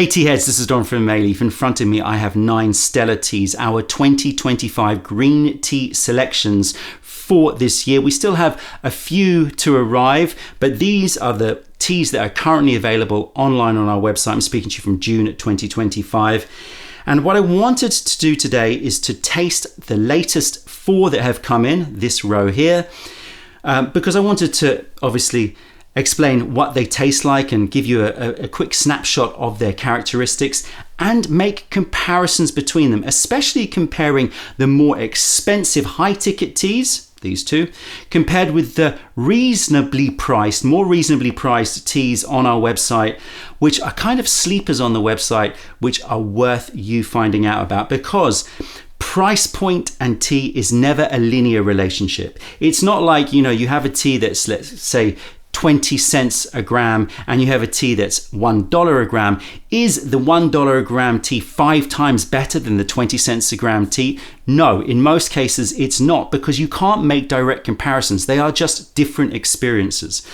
Hey tea heads, this is Don from Mayleaf. In front of me I have 9 stellar teas, our 2025 green tea selections for this year. We still have a few to arrive, but these are the teas that are currently available online on our website. I'm speaking to you from June 2025. And what I wanted to do today is to taste the latest 4 that have come in, this row here, because I wanted to obviously explain what they taste like and give you a quick snapshot of their characteristics and make comparisons between them, especially comparing the more expensive high-ticket teas, these two, compared with the more reasonably priced teas on our website, which are kind of sleepers on the website, which are worth you finding out about, because price point and tea is never a linear relationship. It's not like, you have a tea that's, let's say, 20 cents a gram and you have a tea that's $1 a gram. Is the $1 a gram tea 5 times better than the 20 cents a gram tea? No, in most cases it's not, because you can't make direct comparisons. They are just different experiences.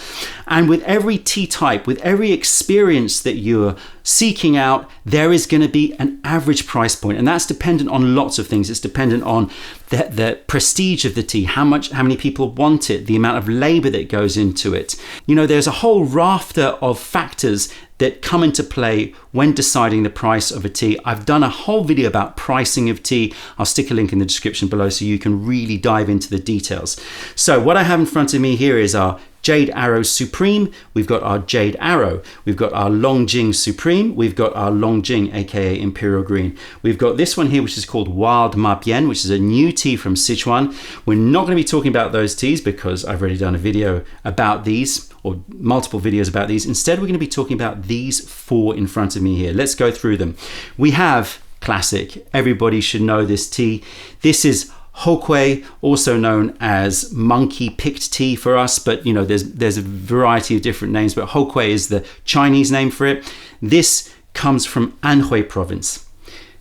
And with every tea type, with every experience that you're seeking out, there is going to be an average price point, and that's dependent on lots of things. It's dependent on the prestige of the tea, how many people want it, the amount of labor that goes into it. There's a whole rafter of factors that come into play when deciding the price of a tea. I've done a whole video about pricing of tea. I'll stick a link in the description below so you can really dive into the details. So what I have in front of me here is our Jade Arrow Supreme. We've got our Jade Arrow. We've got our Long Jing Supreme. We've got our Long Jing, aka Imperial Green. We've got this one here, which is called Wild Ma Bian, which is a new tea from Sichuan. We're not going to be talking about those teas because I've already done a video about these, or multiple videos about these. Instead, we're going to be talking about these 4 in front of me here. Let's go through them. We have classic. Everybody should know this tea. This is Hokui, also known as monkey picked tea for us, but there's a variety of different names, but Hokui is the Chinese name for it. This comes from Anhui province.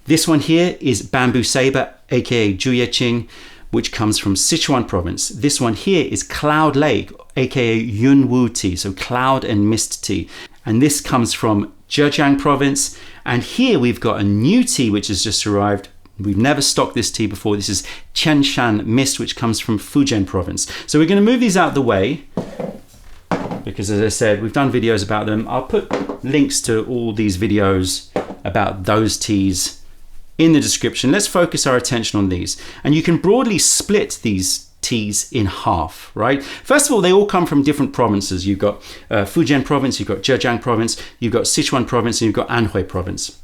This one here is bamboo saber, aka Juyeqing, which comes from Sichuan province. This one here is Cloud Lake, aka Yunwu tea, so cloud and mist tea. And this comes from Zhejiang province. And here we've got a new tea which has just arrived. We've never stocked this tea before. This is Qianshan Mist, which comes from Fujian province. So we're going to move these out of the way because, as I said, we've done videos about them. I'll put links to all these videos about those teas in the description. Let's focus our attention on these. And you can broadly split these teas in half, right? First of all, they all come from different provinces. You've got Fujian province, you've got Zhejiang province, you've got Sichuan province, and you've got Anhui province.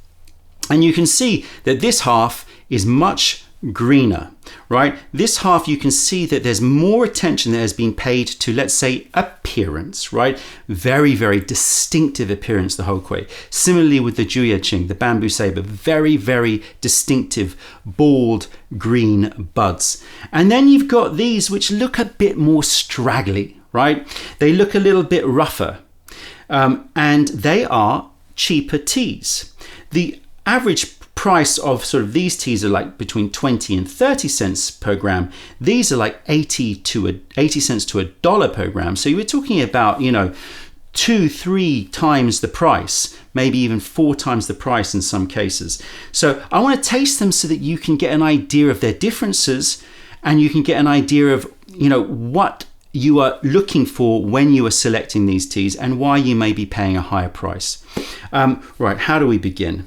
And you can see that this half is much greener, right? This half, you can see that there's more attention that has been paid to, let's say, appearance, right? Very, very distinctive appearance, the Hokui. Similarly with the Juyeqing, the bamboo saber, very, very distinctive, bald green buds. And then you've got these which look a bit more straggly, right? They look a little bit rougher, and they are cheaper teas. The average price of sort of these teas are like between 20 and 30 cents per gram. These are like 80 cents to $1 per gram. So we're talking about, 2-3 times the price, maybe even 4 times the price in some cases. So I want to taste them so that you can get an idea of their differences, and you can get an idea of, what you are looking for when you are selecting these teas and why you may be paying a higher price. Right, how do we begin?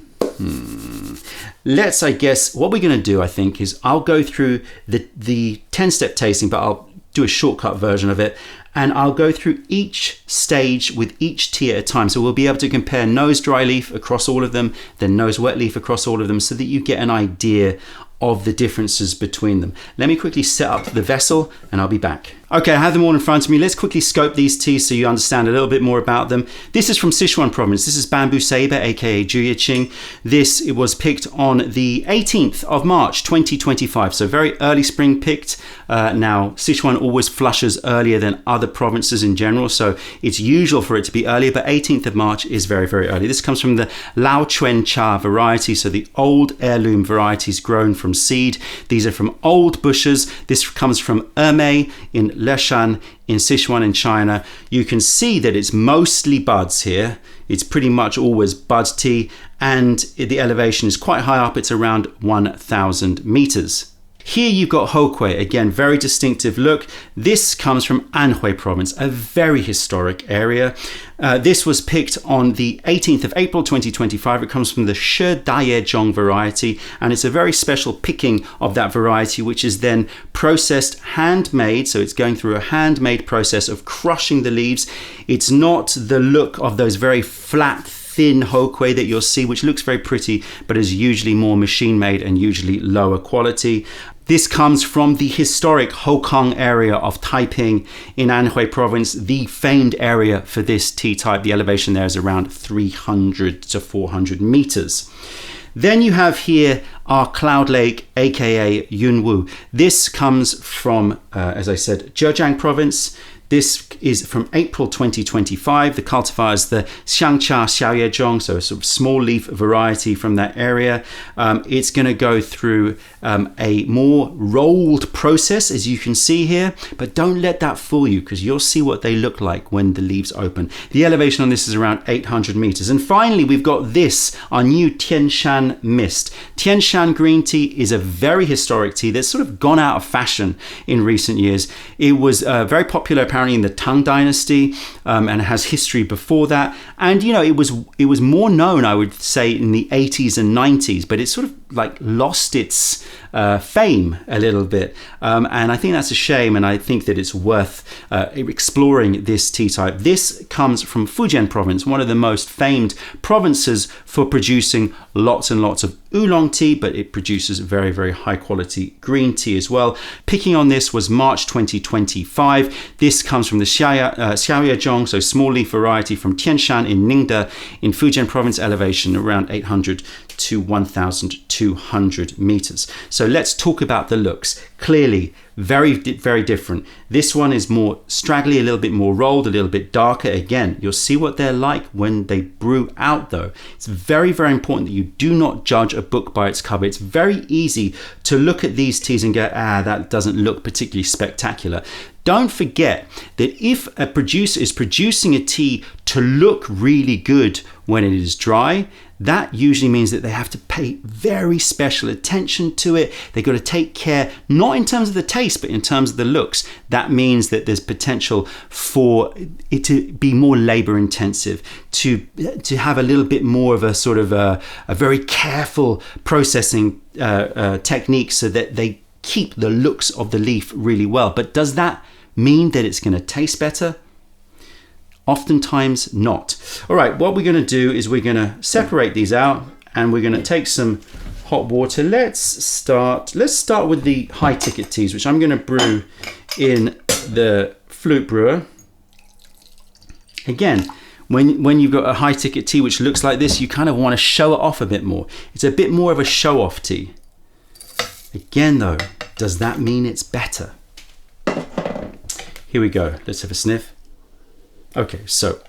Let's, I guess, what we're going to do, I think, is I'll go through the 10-step tasting, but I'll do a shortcut version of it, and I'll go through each stage with each tea at a time. So we'll be able to compare nose dry leaf across all of them, then nose wet leaf across all of them, so that you get an idea of the differences between them. Let me quickly set up the vessel and I'll be back. Okay, I have them all in front of me. Let's quickly scope these teas so you understand a little bit more about them. This is from Sichuan province. This is bamboo saber, aka Juyeqing. It was picked on the 18th of March 2025, so very early spring picked. Now Sichuan always flushes earlier than other provinces in general, so it's usual for it to be earlier, but 18th of March is very, very early. This comes from the Lao Chuan Cha variety, so the old heirloom varieties grown from seed. These are from old bushes. This comes from Ermei in Leshan in Sichuan in China. You can see that it's mostly buds here. It's pretty much always bud tea, and the elevation is quite high up. It's around 1,000 meters. Here you've got Hokui, again, very distinctive look. This comes from Anhui province, a very historic area. This was picked on the 18th of April 2025. It comes from the Shi Daye Zhong variety, and it's a very special picking of that variety, which is then processed handmade. So it's going through a handmade process of crushing the leaves. It's not the look of those very flat, thin Hokui that you'll see, which looks very pretty, but is usually more machine made and usually lower quality. This comes from the historic Hokong area of Taiping in Anhui province, the famed area for this tea type. The elevation there is around 300 to 400 meters. Then you have here our Cloud Lake, aka Yunwu. This comes from, as I said, Zhejiang province. This is from April 2025. The cultivar is the Xiangcha Xiaoyezhong, so a sort of small leaf variety from that area. It's going to go through a more rolled process, as you can see here, but don't let that fool you, because you'll see what they look like when the leaves open. The elevation on this is around 800 meters. And finally, we've got this, our new Tianshan Mist. Tianshan green tea is a very historic tea that's sort of gone out of fashion in recent years. It was very popular apparently in the Tang Dynasty, and has history before that. And you know, it was more known, I would say, in the 80s and 90s, but it sort of like lost its fame a little bit, and I think that's a shame, and I think that it's worth exploring this tea type. This comes from Fujian province, one of the most famed provinces for producing lots and lots of oolong tea, but it produces very, very high quality green tea as well. Picking on this was March 2025. This comes from the Xiaoyezhong, so small leaf variety from Tianshan in Ningde in Fujian province, elevation around 800 to 1,200 meters. So let's talk about the looks. Clearly, very, very different. This one is more straggly, a little bit more rolled, a little bit darker. Again, you'll see what they're like when they brew out though. It's very, very important that you do not judge a book by its cover. It's very easy to look at these teas and go, that doesn't look particularly spectacular. Don't forget that if a producer is producing a tea to look really good when it is dry, that usually means that they have to pay very special attention to it. They've got to take care, not in terms of the taste, but in terms of the looks. That means that there's potential for it to be more labor intensive, to have a little bit more of a sort of a very careful processing technique so that they keep the looks of the leaf really well. But does that mean that it's going to taste better? Oftentimes not. All right, what we're going to do is we're going to separate these out, and we're going to take some hot water. Let's start with the high ticket teas, which I'm going to brew in the flute brewer. Again, when you've got a high ticket tea which looks like this, you kind of want to show it off a bit more. It's a bit more of a show off tea. Again though, does that mean it's better? Here we go. Let's have a sniff. Okay, so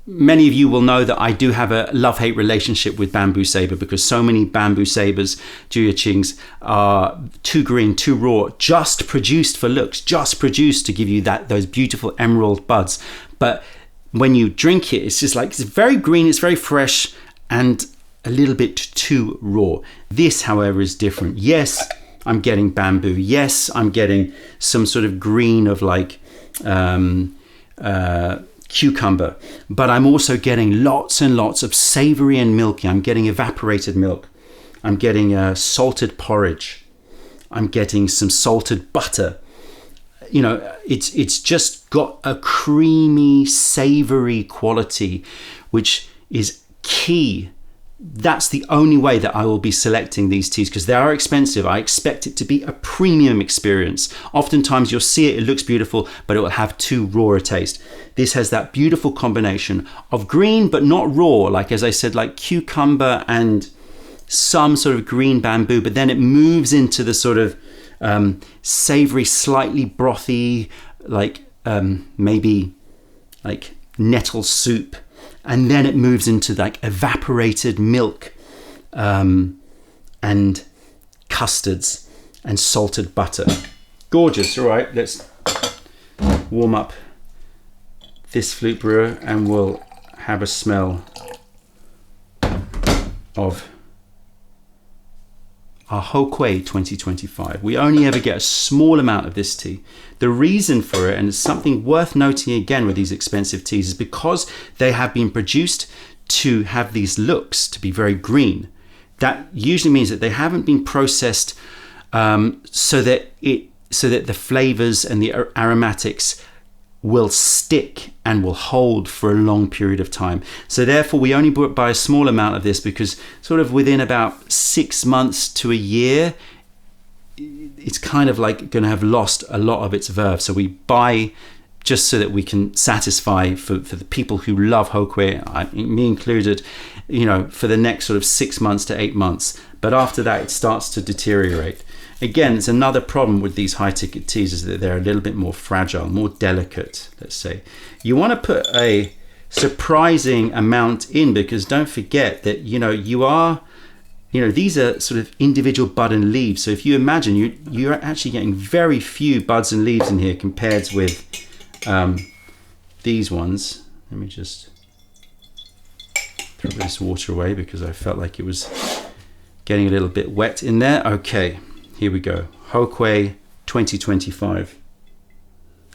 many of you will know that I do have a love-hate relationship with bamboo saber, because so many bamboo sabers, Juyaqings, are too green, too raw, just produced for looks, just produced to give you those beautiful emerald buds. But when you drink it, it's just like, it's very green, it's very fresh, and a little bit too raw. This, however, is different. Yes, I'm getting bamboo. Yes, I'm getting some sort of green of like cucumber, but I'm also getting lots and lots of savory and milky. I'm getting evaporated milk. I'm getting salted porridge. I'm getting some salted butter. You know, it's just got a creamy, savory quality, which is key. That's the only way that I will be selecting these teas, because they are expensive. I expect it to be a premium experience. Oftentimes you'll see it looks beautiful, but it will have too raw a taste. This has that beautiful combination of green, but not raw. Like, as I said, like cucumber and some sort of green bamboo, but then it moves into the sort of savory, slightly brothy, like maybe like nettle soup. And then it moves into like evaporated milk and custards and salted butter. Gorgeous. All right, let's warm up this flute brewer and we'll have a smell. of our Hokui 2025. We only ever get a small amount of this tea. The reason for it, and it's something worth noting again with these expensive teas, is because they have been produced to have these looks, to be very green. That usually means that they haven't been processed so that the flavors and the aromatics will stick and will hold for a long period of time. So therefore we only buy a small amount of this, because sort of within about 6 months to a year, it's kind of like going to have lost a lot of its verve. So we buy just so that we can satisfy for the people who love Hokui, me included, for the next sort of 6 months to 8 months. But after that, it starts to deteriorate. Again, it's another problem with these high-ticket teas, is that they're a little bit more fragile, more delicate, let's say. You want to put a surprising amount in, because don't forget that, these are sort of individual bud and leaves. So if you imagine, you're actually getting very few buds and leaves in here compared with these ones. Let me just throw this water away because I felt like it was getting a little bit wet in there. Okay. Here we go. Hokui 2025.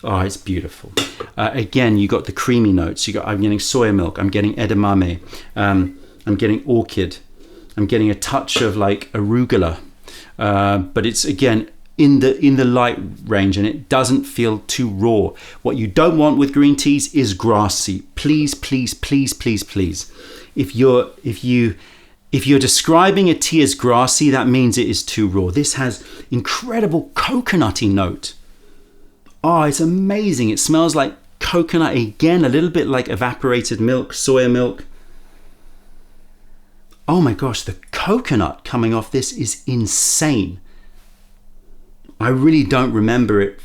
Oh, it's beautiful. Again, you got the creamy notes. I'm getting soya milk. I'm getting edamame. I'm getting orchid. I'm getting a touch of like arugula. But it's again in the light range, and it doesn't feel too raw. What you don't want with green teas is grassy. Please, please, please, please, please. If you're describing a tea as grassy, that means it is too raw. This has incredible coconutty note. Oh, it's amazing. It smells like coconut again, a little bit like evaporated milk, soya milk. Oh my gosh, the coconut coming off this is insane. I really don't remember it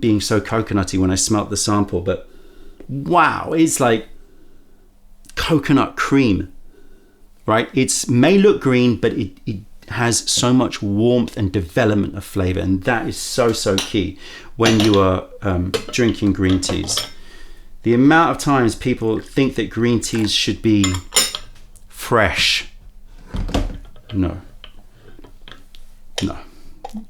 being so coconutty when I smelt the sample, but wow, it's like coconut cream. Right, it may look green, but it has so much warmth and development of flavor, and that is so key when you are drinking green teas. The amount of times people think that green teas should be fresh. No.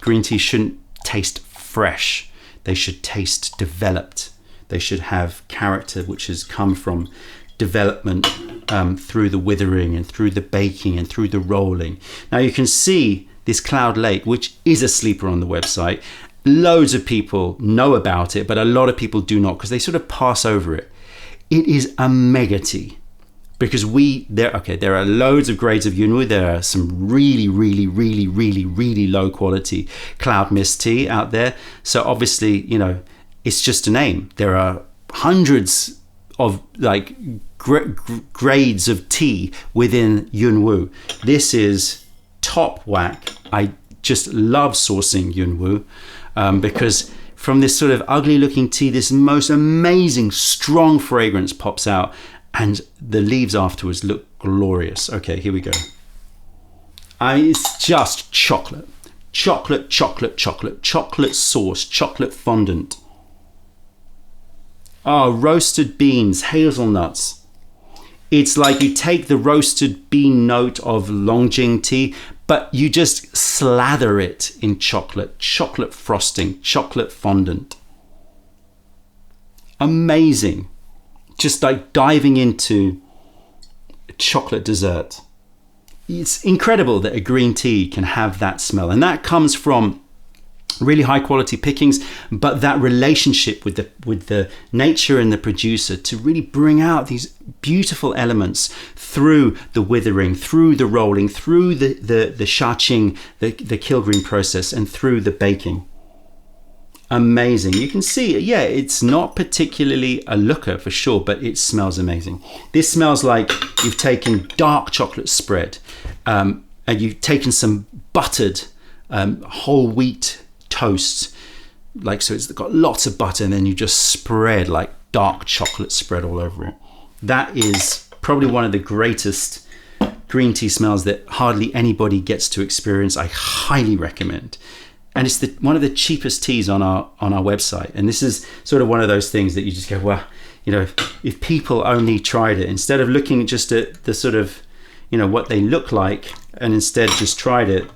Green tea shouldn't taste fresh. They should taste developed. They should have character, which has come from development through the withering and through the baking and through the rolling. Now you can see this Cloud Lake, which is a sleeper on the website. Loads of people know about it, but a lot of people do not, because they sort of pass over it. It is a mega because there are loads of grades of Yunwu. There are some really low quality cloud mist tea out there. So obviously, it's just a name. There are hundreds of like grades of tea within Yunwu. This is top whack. I just love sourcing Yunwu because from this sort of ugly looking tea, this most amazing strong fragrance pops out, and the leaves afterwards look glorious. Okay, here we go. It's just chocolate sauce, chocolate fondant. Oh, roasted beans, hazelnuts. It's like you take the roasted bean note of Longjing tea, but you just slather it in chocolate frosting, chocolate fondant. Amazing. Just like diving into a chocolate dessert. It's incredible that a green tea can have that smell, and that comes from really high quality pickings, but that relationship with the nature and the producer to really bring out these beautiful elements through the withering, through the rolling, through the shaching, the kilgreen process, and through the baking. Amazing. You can see, yeah, it's not particularly a looker for sure, but it smells amazing. This smells like you've taken dark chocolate spread and you've taken some buttered whole wheat toast, like, so it's got lots of butter, and then you just spread like dark chocolate spread all over it. That is probably one of the greatest green tea smells that hardly anybody gets to experience. I highly recommend. And it's one of the cheapest teas on our website. And this is sort of one of those things that you just go, well, if people only tried it, instead of looking just at the sort of, you know, what they look like and instead just tried it,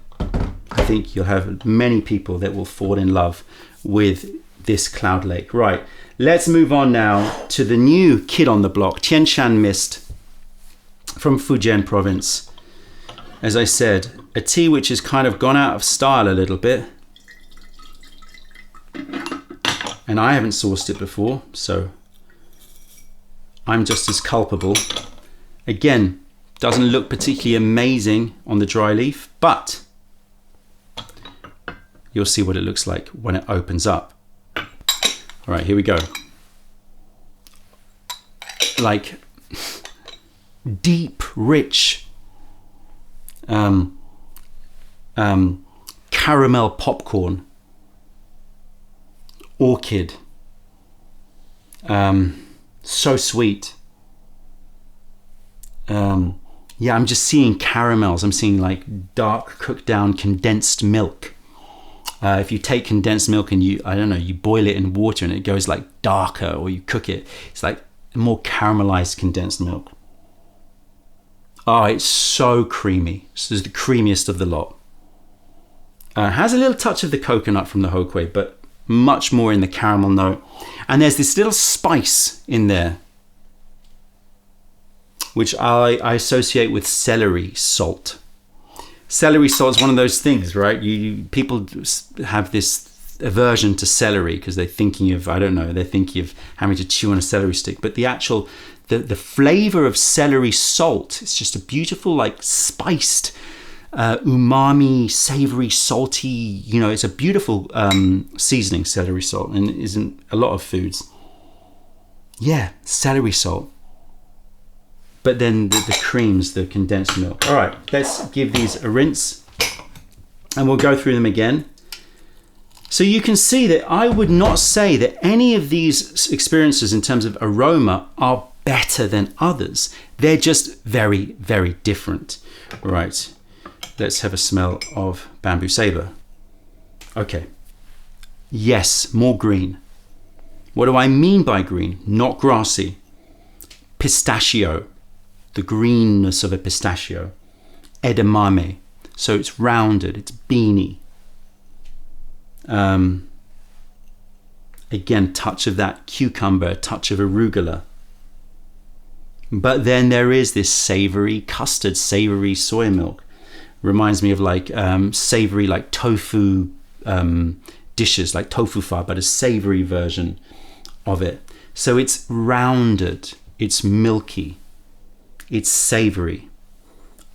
I think you'll have many people that will fall in love with this Cloud Lake. Right, let's move on now to the new kid on the block, Tian Shan Mist from Fujian province. As I said, a tea which has kind of gone out of style a little bit. And I haven't sourced it before, so I'm just as culpable. Again, doesn't look particularly amazing on the dry leaf, but you'll see what it looks like when it opens up. All right, here we go. Like deep, rich caramel popcorn, orchid, so sweet. Yeah, I'm just seeing caramels. I'm seeing like dark cooked down condensed milk. If you take condensed milk and you boil it in water and it goes like darker, or you cook it, it's like more caramelized condensed milk. Oh, it's so creamy. This is the creamiest of the lot. Has a little touch of the coconut from the Hokui, but much more in the caramel note. And there's this little spice in there, which I associate with celery salt. Celery salt is one of those things, right? People have this aversion to celery because they're thinking of, they're thinking of having to chew on a celery stick. But the flavor of celery salt, it's just a beautiful, like spiced, umami, savory, salty, it's a beautiful seasoning, celery salt, and it isn't a lot of foods. Yeah, celery salt. But then the creams, the condensed milk. All right, let's give these a rinse and we'll go through them again. So you can see that I would not say that any of these experiences in terms of aroma are better than others. They're just very, very different. All right, let's have a smell of bamboo saber. Okay, yes, more green. What do I mean by green? Not grassy. Pistachio. The greenness of a pistachio. Edamame, so it's rounded, it's beany. Again, touch of that cucumber, touch of arugula. But then there is this savory custard, savory soy milk. Reminds me of like savory, like tofu dishes, like tofu pho, but a savory version of it. So it's rounded, it's milky. It's savory,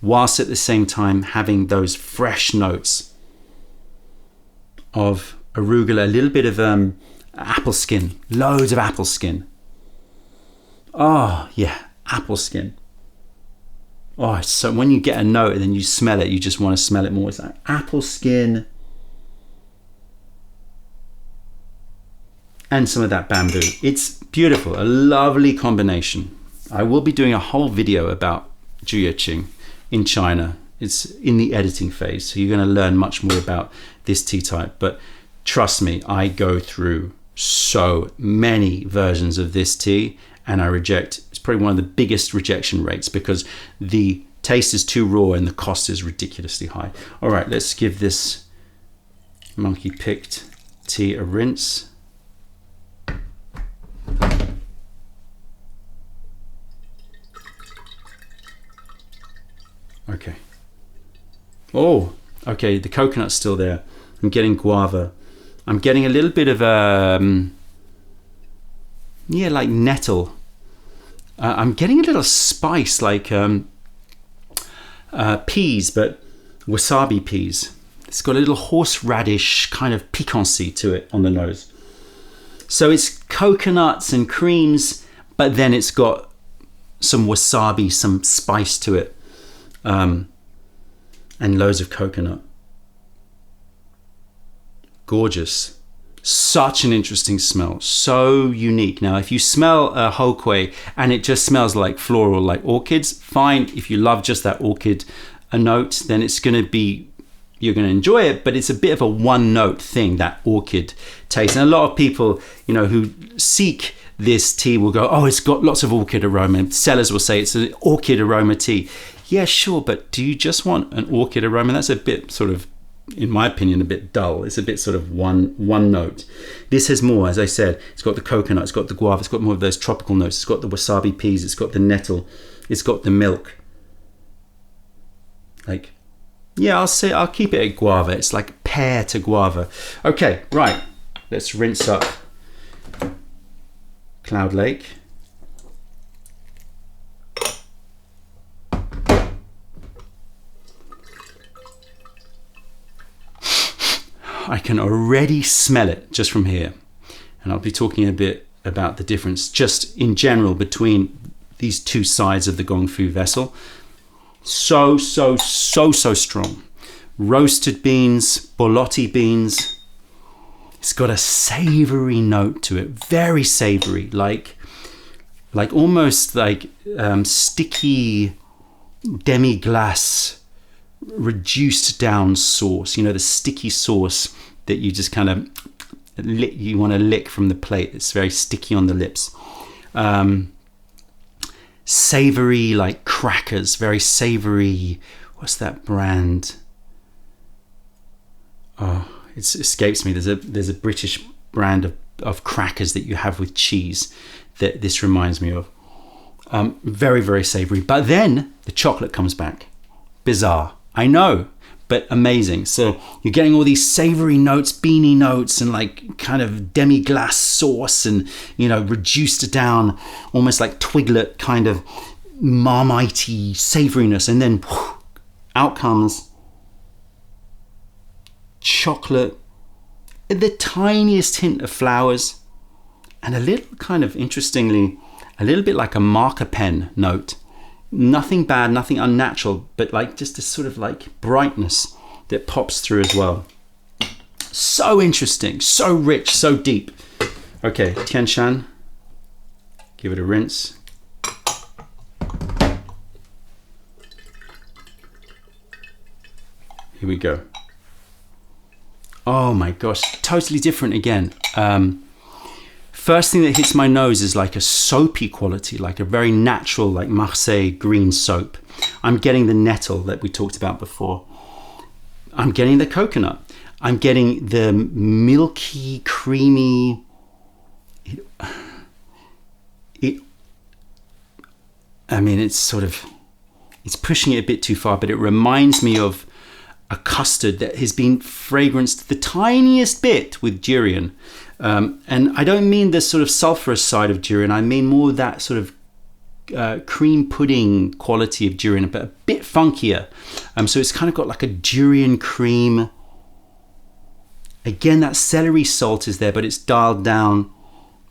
whilst at the same time having those fresh notes of arugula, a little bit of apple skin, loads of apple skin. Oh yeah, apple skin. Oh, so when you get a note and then you smell it, you just want to smell it more. It's like apple skin and some of that bamboo. It's beautiful, a lovely combination. I will be doing a whole video about Juyeqing in China. It's in the editing phase, so you're going to learn much more about this tea type. But trust me, I go through so many versions of this tea and I reject. It's probably one of the biggest rejection rates because the taste is too raw and the cost is ridiculously high. All right, let's give this monkey picked tea a rinse. Okay. Oh, okay. The coconut's still there. I'm getting guava. I'm getting a little bit of like nettle. I'm getting a little spice, like peas, but wasabi peas. It's got a little horseradish kind of piquancy to it on the nose. So it's coconuts and creams, but then it's got some wasabi, some spice to it. And loads of coconut. Gorgeous. Such an interesting smell. So unique. Now, if you smell a Hokui and it just smells like floral, like orchids, fine. If you love just that orchid note, then it's going to be, you're going to enjoy it, but it's a bit of a one note thing, that orchid taste. And a lot of people, who seek this tea will go, oh, it's got lots of orchid aroma. And sellers will say it's an orchid aroma tea. Yeah, sure, but do you just want an orchid aroma? That's a bit sort of, in my opinion, a bit dull. It's a bit sort of one note. This has more, as I said. It's got the coconut, it's got the guava, it's got more of those tropical notes. It's got the wasabi peas, it's got the nettle, it's got the milk. Like, yeah, I'll keep it at guava. It's like pear to guava. Okay, right. Let's rinse up Cloud Lake. I can already smell it just from here. And I'll be talking a bit about the difference just in general between these two sides of the Gong Fu vessel. So strong. Roasted beans, bolotti beans. It's got a savory note to it, very savory, like almost like sticky demi-glace reduced down sauce. You know, the sticky sauce that you just kind of you want to lick from the plate. It's very sticky on the lips. Savory, like crackers, very savory. What's that brand? Oh, it escapes me. There's a British brand of crackers that you have with cheese that this reminds me of. Very savory. But then the chocolate comes back. Bizarre, I know, but amazing. So you're getting all these savory notes, beany notes, and like kind of demi-glace sauce, and you know, reduced down, almost like twiglet kind of marmite-y savoriness, and then out comes chocolate, the tiniest hint of flowers, and a little kind of, interestingly, a little bit like a marker pen note. Nothing bad, nothing unnatural, but like just a sort of like brightness that pops through as well. So interesting, so rich, so deep. Okay, Tian Shan, give it a rinse. Here we go. Oh my gosh, totally different again. First thing that hits my nose is like a soapy quality, like a very natural, like Marseille green soap. I'm getting the nettle that we talked about before. I'm getting the coconut. I'm getting the milky, creamy. I mean, it's pushing it a bit too far, but it reminds me of a custard that has been fragranced the tiniest bit with durian. And I don't mean the sort of sulfurous side of durian. I mean more that sort of cream pudding quality of durian, but a bit funkier. So it's kind of got like a durian cream. Again, that celery salt is there, but it's dialed down.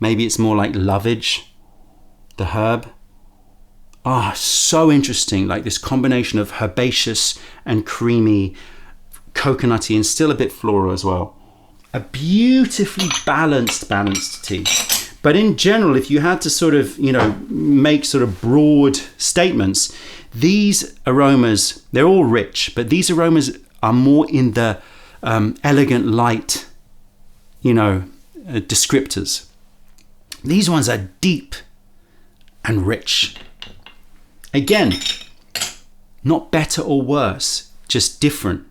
Maybe it's more like lovage, the herb. Ah, so interesting. Like this combination of herbaceous and creamy, coconutty, and still a bit floral as well. A beautifully balanced tea. But in general, if you had to sort of, you know, make sort of broad statements, these aromas, they're all rich, but these aromas are more in the elegant, light, you know, descriptors. These ones are deep and rich. Again, not better or worse, just different.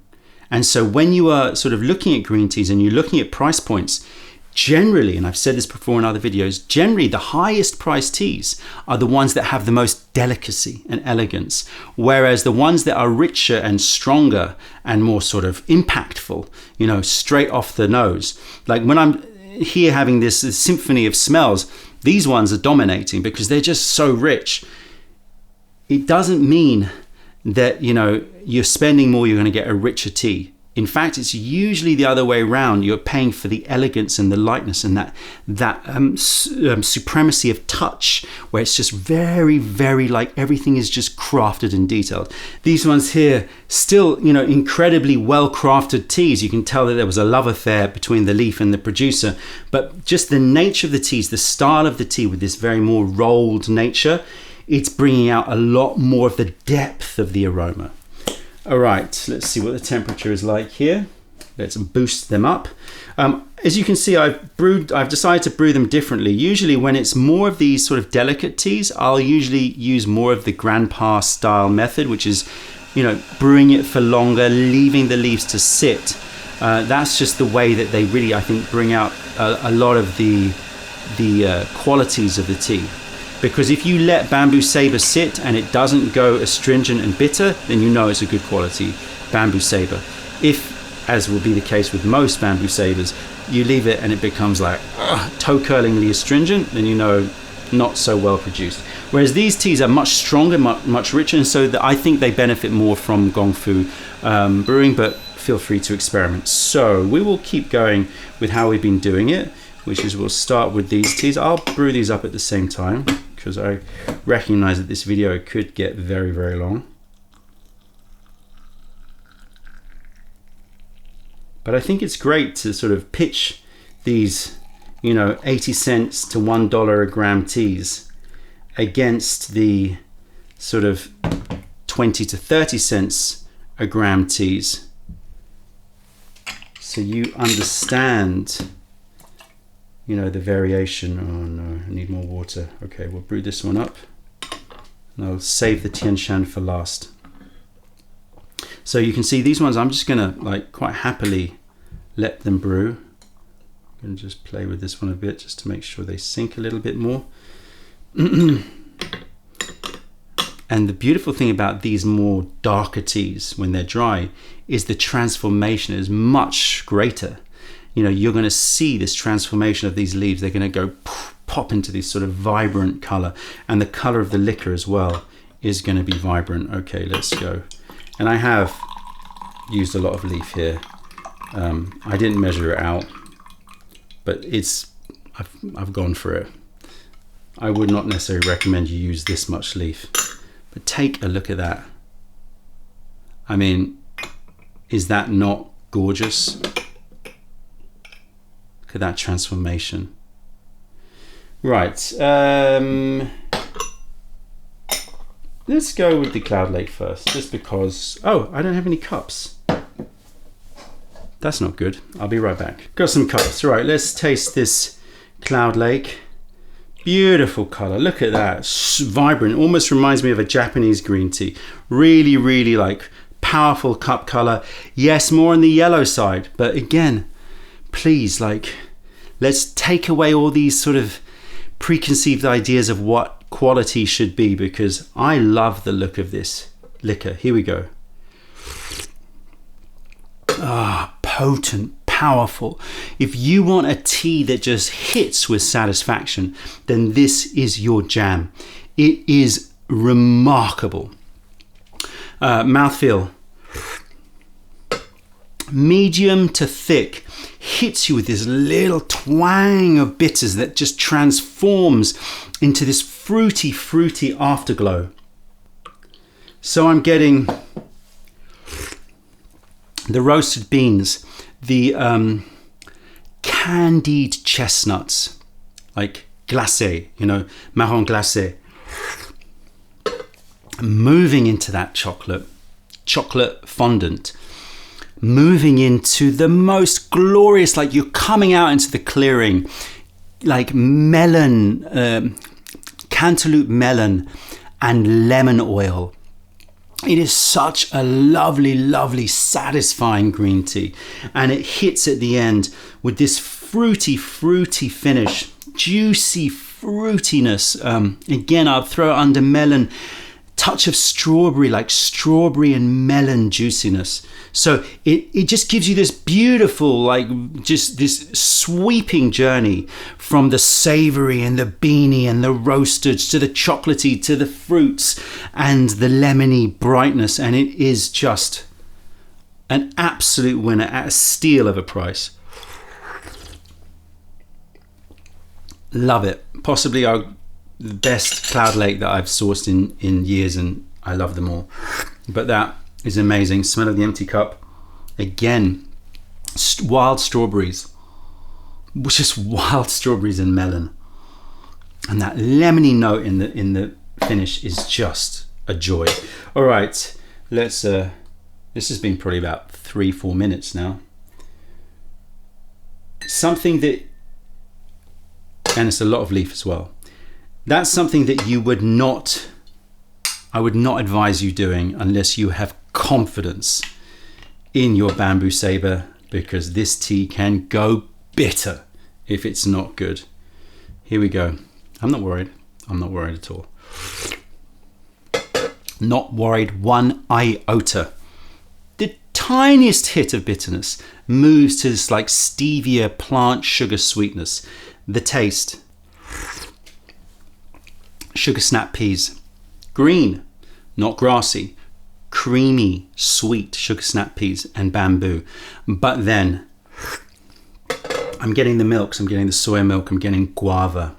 And so when you are sort of looking at green teas and you're looking at price points, generally, and I've said this before in other videos, generally the highest priced teas are the ones that have the most delicacy and elegance, whereas the ones that are richer and stronger and more sort of impactful, you know, straight off the nose. Like when I'm here having this symphony of smells, these ones are dominating because they're just so rich. It doesn't mean that, you know, you're spending more, you're going to get a richer tea. In fact, it's usually the other way around. You're paying for the elegance and the lightness and that supremacy of touch, where it's just very, very like everything is just crafted and detailed. These ones here, still, you know, incredibly well-crafted teas. You can tell that there was a love affair between the leaf and the producer, but just the nature of the teas, the style of the tea with this very more rolled nature, it's bringing out a lot more of the depth of the aroma. All right, let's see what the temperature is like here. Let's boost them up. as you can see, I've decided to brew them differently. Usually when it's more of these sort of delicate teas, I'll usually use more of the grandpa style method, which is, you know, brewing it for longer, leaving the leaves to sit. That's just the way that they really, I think, bring out a lot of the qualities of the tea. Because if you let bamboo saber sit and it doesn't go astringent and bitter, then you know it's a good quality bamboo saber. If, as will be the case with most bamboo sabers, you leave it and it becomes like toe-curlingly astringent, then you know not so well produced. Whereas these teas are much stronger, much richer, and so I think they benefit more from Gong Fu brewing, but feel free to experiment. So we will keep going with how we've been doing it, which is we'll start with these teas. I'll brew these up at the same time because I recognize that this video could get very, very long. But I think it's great to sort of pitch these, you know, 80 cents to $1 a gram teas against the sort of 20 to 30 cents a gram teas. So you understand, you know, the variation. Oh no, I need more water. Okay, we'll brew this one up and I'll save the Tian Shan for last. So you can see these ones, I'm just gonna like quite happily let them brew. I'm gonna just play with this one a bit just to make sure they sink a little bit more. And the beautiful thing about these more darker teas when they're dry is the transformation is much greater. You know, you're going to see this transformation of these leaves. They're going to go pop into this sort of vibrant color, and the color of the liquor as well is going to be vibrant. Okay, let's go. And I have used a lot of leaf here. I didn't measure it out, but I've gone for it. I would not necessarily recommend you use this much leaf, but take a look at that. I mean, is that not gorgeous? Look at that transformation. Right, let's go with the Cloud Lake first, just because, oh, I don't have any cups. That's not good. I'll be right back. Got some cups. Right, let's taste this Cloud Lake. Beautiful color. Look at that. Vibrant. Almost reminds me of a Japanese green tea. Really, really like powerful cup color. Yes, more on the yellow side, but again, please, like, let's take away all these sort of preconceived ideas of what quality should be, because I love the look of this liquor. Here we go. Ah, potent, powerful. If you want a tea that just hits with satisfaction, then this is your jam. It is remarkable. Mouthfeel, medium to thick, hits you with this little twang of bitters that just transforms into this fruity, fruity afterglow. So I'm getting the roasted beans, the candied chestnuts, like glacé, you know, marron glacé, moving into that chocolate fondant, moving into the most glorious, like you're coming out into the clearing, like melon, cantaloupe melon and lemon oil. It is such a lovely, lovely, satisfying green tea. And it hits at the end with this fruity, fruity finish, juicy fruitiness. Again, I'll throw it under melon, touch of strawberry, like strawberry and melon juiciness. So it just gives you this beautiful, like just this sweeping journey from the savory and the beany and the roasted to the chocolatey to the fruits and the lemony brightness. And it is just an absolute winner at a steal of a price. Love it. Possibly the best Cloud Lake that I've sourced in years, and I love them all. But that is amazing. Smell of the empty cup. Again, wild strawberries. Just wild strawberries and melon. And that lemony note in the finish is just a joy. All right, let's, this has been probably about 3-4 minutes now. something that, and it's a lot of leaf as well, that's something that you would not, I would not advise you doing unless you have confidence in your bamboo saber, because this tea can go bitter if it's not good. Here we go. I'm not worried. I'm not worried at all. Not worried one iota. The tiniest hit of bitterness moves to this like stevia plant sugar sweetness. The taste. Sugar snap peas. Green, not grassy. Creamy, sweet sugar snap peas and bamboo. But then I'm getting the milks. I'm getting the soy milk. I'm getting guava.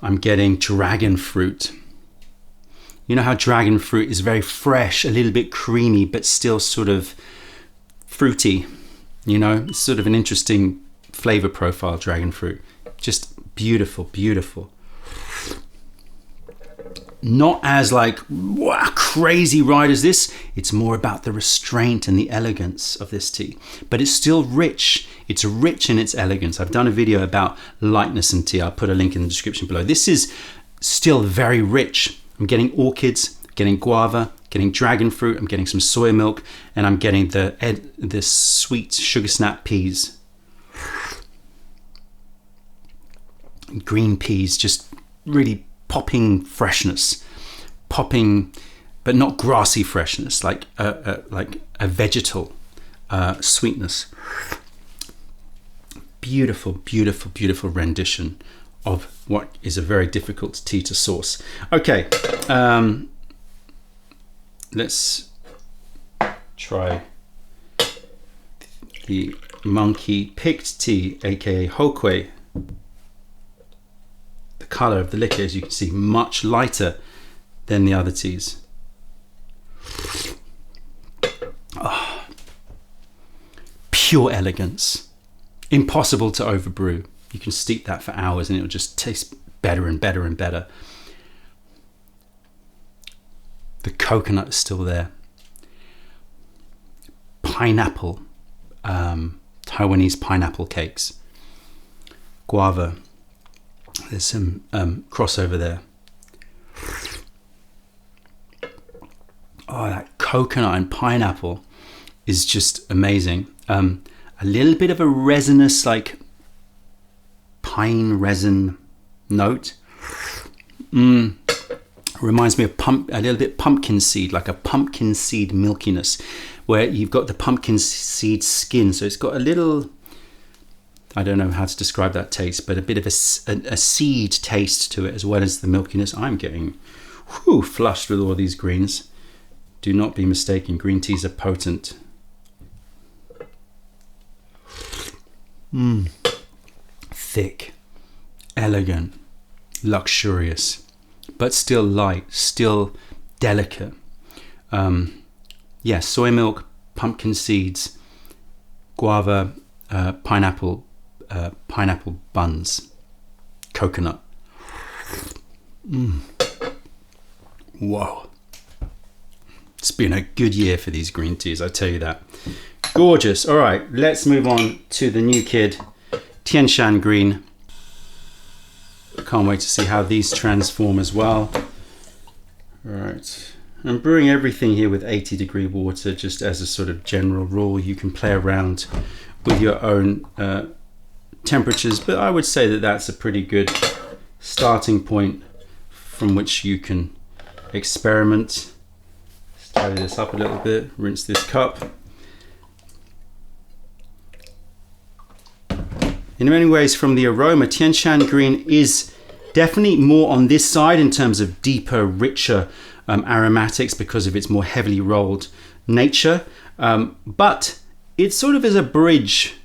I'm getting dragon fruit. You know how dragon fruit is very fresh, a little bit creamy, but still sort of fruity. You know, it's sort of an interesting flavor profile, dragon fruit. Just beautiful, beautiful. Not as like wow, crazy right as this. It's more about the restraint and the elegance of this tea. But it's still rich. It's rich in its elegance. I've done a video about lightness in tea. I'll put a link in the description below. This is still very rich. I'm getting orchids, getting guava, getting dragon fruit. I'm getting some soy milk, and I'm getting the sweet sugar snap peas. Green peas, just really popping freshness, popping, but not grassy freshness, like a vegetal sweetness. Beautiful, beautiful, beautiful rendition of what is a very difficult tea to source. Okay, let's try the monkey picked tea, aka Hokwe. The color of the liquor, as you can see, much lighter than the other teas. Oh, pure elegance. Impossible to overbrew. You can steep that for hours and it'll just taste better and better and better. The coconut is still there. Pineapple, Taiwanese pineapple cakes. Guava. There's some crossover there. Oh, that coconut and pineapple is just amazing. A little bit of a resinous, like pine resin note. Reminds me of a little bit pumpkin seed, like a pumpkin seed milkiness, where you've got the pumpkin seed skin. So it's got a little, I don't know how to describe that taste, but a bit of a seed taste to it, as well as the milkiness. I'm getting flushed with all these greens. Do not be mistaken, green teas are potent. Thick, elegant, luxurious, but still light, still delicate. Yeah, soy milk, pumpkin seeds, guava, pineapple buns, coconut. Whoa. It's been a good year for these green teas, I tell you that. Gorgeous. All right, let's move on to the new kid, Tian Shan Green. Can't wait to see how these transform as well. All right. I'm brewing everything here with 80-degree water, just as a sort of general rule. You can play around with your own temperatures, but I would say that that's a pretty good starting point from which you can experiment. Let's tidy this up a little bit, rinse this cup. In many ways, from the aroma, Tian Shan Green is definitely more on this side in terms of deeper, richer aromatics because of its more heavily rolled nature. But it sort of is a bridge,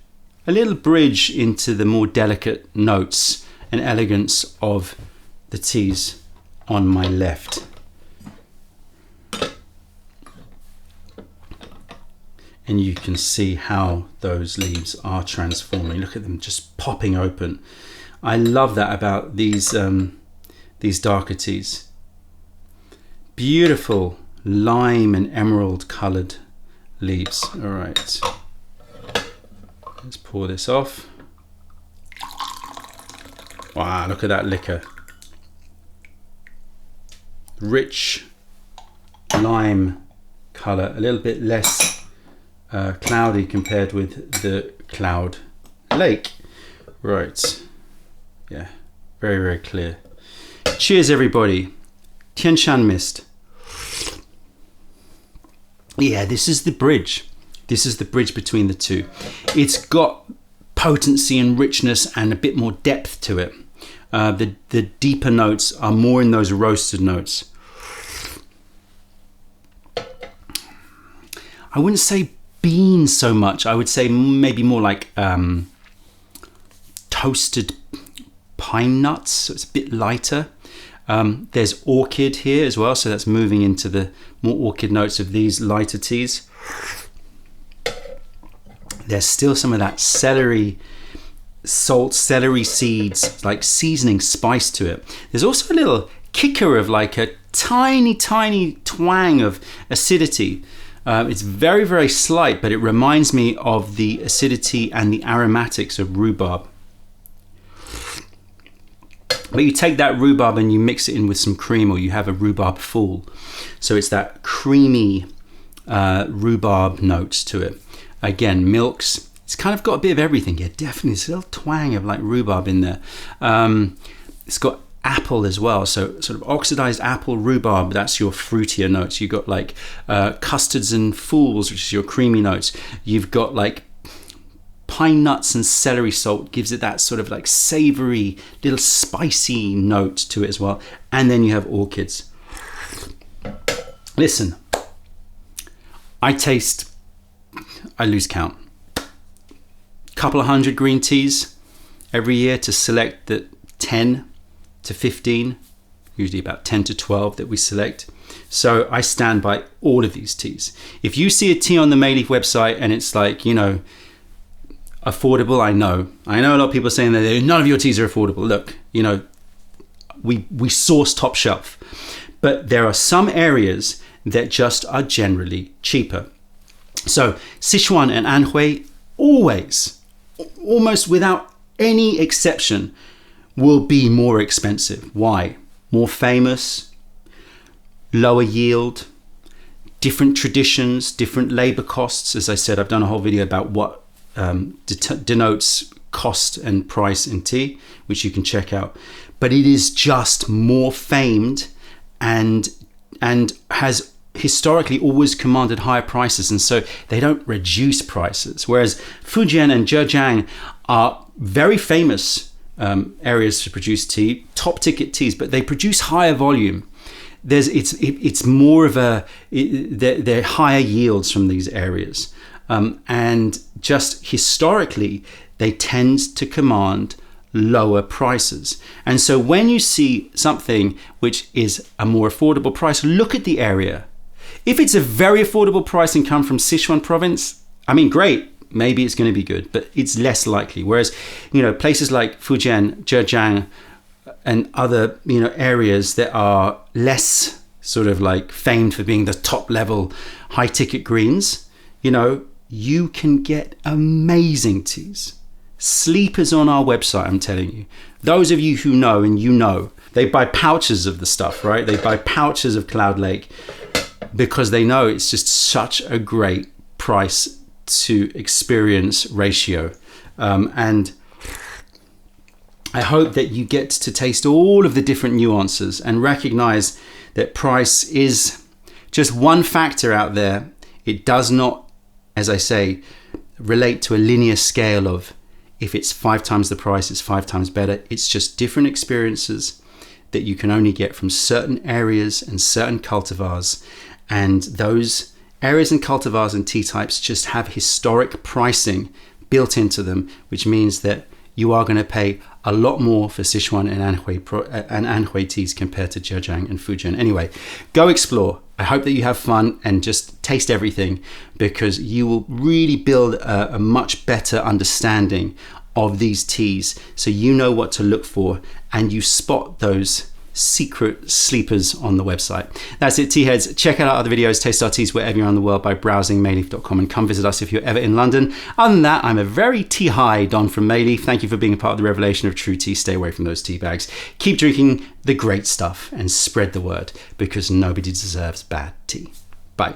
a little bridge into the more delicate notes and elegance of the teas on my left. And you can see how those leaves are transforming. Look at them just popping open. I love that about these darker teas. Beautiful lime and emerald colored leaves. All right, let's pour this off. Wow, look at that liquor. Rich lime color, a little bit less cloudy compared with the Cloud Lake. Right, yeah, very, very clear. Cheers, everybody. Tian Shan Mist. Yeah, this is the bridge. This is the bridge between the two. It's got potency and richness and a bit more depth to it. The deeper notes are more in those roasted notes. I wouldn't say bean so much. I would say maybe more like toasted pine nuts. So it's a bit lighter. There's orchid here as well, so that's moving into the more orchid notes of these lighter teas. There's still some of that celery salt, celery seeds, like seasoning spice to it. There's also a little kicker of like a tiny twang of acidity. It's very, very slight, but it reminds me of the acidity and the aromatics of rhubarb. But you take that rhubarb and you mix it in with some cream, or you have a rhubarb fool. So it's that creamy rhubarb notes to it. Again, milks. It's kind of got a bit of everything here. Definitely, there's a little twang of like rhubarb in there. It's got apple as well. So sort of oxidized apple, rhubarb, that's your fruitier notes. You've got like custards and fools, which is your creamy notes. You've got like pine nuts and celery salt, gives it that sort of like savory, little spicy note to it as well. And then you have orchids. Listen, I lose count. Couple of 100 green teas every year to select the 10 to 15, usually about 10 to 12 that we select. So I stand by all of these teas. If you see a tea on the Mayleaf website and it's like, you know, affordable, I know a lot of people saying that none of your teas are affordable. Look, you know, we source top shelf, but there are some areas that just are generally cheaper. So Sichuan and Anhui always, almost without any exception, will be more expensive. Why? More famous, lower yield, different traditions, different labor costs. As I said, I've done a whole video about what denotes cost and price in tea, which you can check out. But it is just more famed and has historically always commanded higher prices, and so they don't reduce prices. Whereas Fujian and Zhejiang are very famous areas to produce tea, top ticket teas, but they produce higher volume. It's more of they're higher yields from these areas, and just historically they tend to command lower prices. And so when you see something which is a more affordable price, look at the area. If it's a very affordable price and come from Sichuan province, I mean, great, maybe it's going to be good, but it's less likely. Whereas, you know, places like Fujian, Zhejiang, and other, you know, areas that are less sort of like famed for being the top level high ticket greens, you know, you can get amazing teas. Sleepers on our website, I'm telling you. Those of you who know, and you know, they buy pouches of the stuff, right? They buy pouches of Cloud Lake because they know it's just such a great price to experience ratio. And I hope that you get to taste all of the different nuances and recognize that price is just one factor out there. It does not, as I say, relate to a linear scale of if it's 5 times the price, it's 5 times better. It's just different experiences that you can only get from certain areas and certain cultivars. And those areas and cultivars and tea types just have historic pricing built into them, which means that you are going to pay a lot more for Sichuan and Anhui teas compared to Zhejiang and Fujian. Anyway, go explore. I hope that you have fun and just taste everything, because you will really build a much better understanding of these teas, so you know what to look for and you spot those secret sleepers on the website. That's it, tea heads. Check out our other videos, taste our teas wherever you're in the world by browsing mayleaf.com, and come visit us if you're ever in London. Other than that, I'm a very tea high Don from Mayleaf. Thank you for being a part of the revelation of true tea. Stay away from those tea bags. Keep drinking the great stuff and spread the word, because nobody deserves bad tea. Bye.